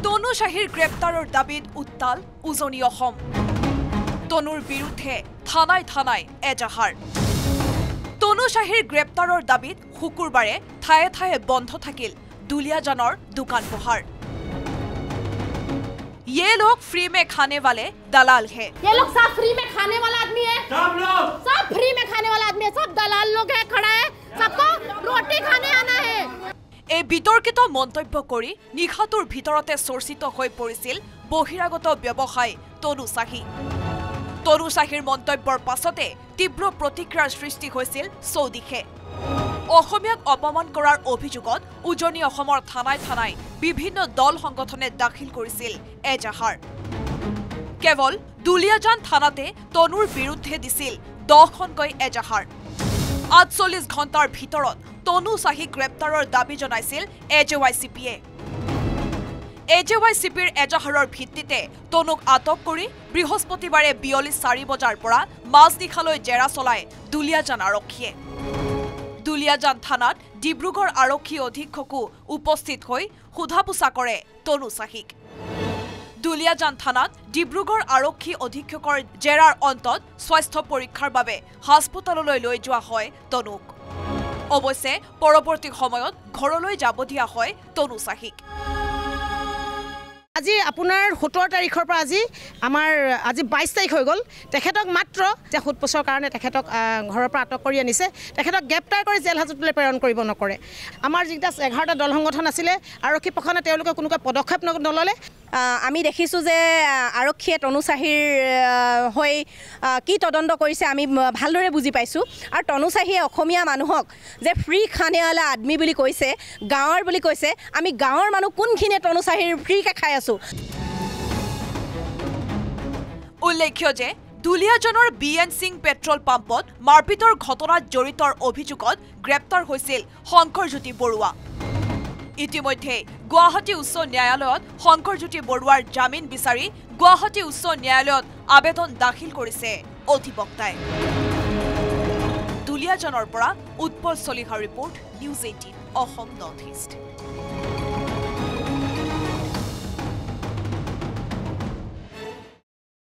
তনু শাহীৰ গ্ৰেপ্তাৰৰ দাবীত উত্তাল উজনি অসম তনুৰ বিৰুদ্ধে থানাই এজাহাৰ তনু শাহীৰ গ্ৰেপ্তাৰৰ দাবীত শুকুৰবাৰে ঠায়ে ঠায়ে বন্ধ থাকিল দুলিয়াজানৰ দোকান পোহাৰ ये लोग फ्री में खाने वाले दलाल है ये लोग सब फ्री में खाने वाला आदमी है सब फ्री में खाने वाला आदमी है सब दलाल लोग है खड़ा है सबको रोटी खाने आना है এই বিতৰ্কিত মন্তব্য কৰি নিখাতুৰ ভিতৰতে চৰ্চিত হৈ পৰিছিল বহিৰাগত ব্যৱসায়ী তনু শাহীৰ মন্তব্যৰ পাছতে তীব্ৰ প্ৰতিক্ৰিয়াৰ সৃষ্টি হৈছিল চৌদিশে অসমীয়াক অপমান কৰাৰ অভিযোগত উজনি অসমৰ থানাই বিভিন্ন দল সংগঠনে দাখিল কৰিছিল এজাহাৰ কেৱল দুলিয়াজান থানাতে তনুৰ বিৰুদ্ধে দিছিল 10খনকৈ এজাহাৰ 48 ঘণ্টাৰ ভিতৰত তনু শাহী গ্ৰেপ্তাৰৰ দাবী জনাইছিল এজেৱাইচিপিৰ এজাহাৰৰ ভিত্তিতে তনুক আটক কৰি বৃহস্পতিবাৰে বিয়লি 4 বজাৰ পৰা মাজনিশালৈ জেৰা চলাই দুলিয়াজান আৰক্ষীয়ে দুলিয়াজান থানাত ডিব্ৰুগড় আৰক্ষী অধীক্ষকো উপস্থিত হৈ সোধাপোছা কৰে তনু শাহীক দুলিয়াজান থানাত ডিব্ৰুগড় আৰক্ষী অধীক্ষকৰ জেৰাৰ অন্তত স্বাস্থ্য পৰীক্ষাৰ বাবে হাস্পতাললৈ লৈ যোৱা হয় তনুক অৱশ্যে পৰৱৰ্তী সময়ত ঘৰলৈ যাব দিয়া হয় তনু শাহীক আজি আপোনাৰ 17 তাৰিখৰ পৰা আজি 22 তাৰিখ হৈ গ'ল তেখেতক মাত্ৰ যে সুদপোছৰ কাৰণে তেখেতক ঘৰৰ পৰা আটক কৰি আনিছে তেখেতক গ্ৰেপ্তাৰ কৰি জেল হাজতলৈ প্ৰেৰণ কৰিব নকৰে আমাৰ যিটা 11টা দল সংগঠন আছিলে আৰক্ষী পক্ষনে তেওঁলোকে কোনো পদক্ষেপ নললে আমি দেখিছোঁ যে আৰক্ষীয়ে তনু শাহীৰ হৈ কি তদন্ত কৰিছে আমি ভালদৰে বুজি পাইছোঁ আৰু তনু শাহীয়ে অসমীয়া মানুহক যে ফ্ৰী খানেৱালা আদমি বুলি কৈছে গাঁৱৰ বুলি কৈছে আমি গাঁৱৰ মানুহ কোনখিনিয়ে তনু শাহীৰ ফ্ৰীকে খাই আছোঁ উল্লেখ্য যে দুলিয়াজানৰ BN সিং পেট্ৰল পাম্পত মাৰপিটৰ ঘটনাত জড়িতৰ অভিযোগত গ্ৰেপ্তাৰ হৈছিল শংকৰজ্যোতি বৰুৱা ইতিমধ্যে গুৱাহাটী উচ্চ ন্যায়ালয়ত শংকৰজ্যোতি বৰুৱাৰ জামিন বিচাৰি গুৱাহাটী উচ্চ ন্যায়ালয়ত আবেদন দাখিল কৰিছে অধিবক্তাই দুলিয়াজানৰ পৰা উৎপল চলিহাৰ report news 18 Assam north east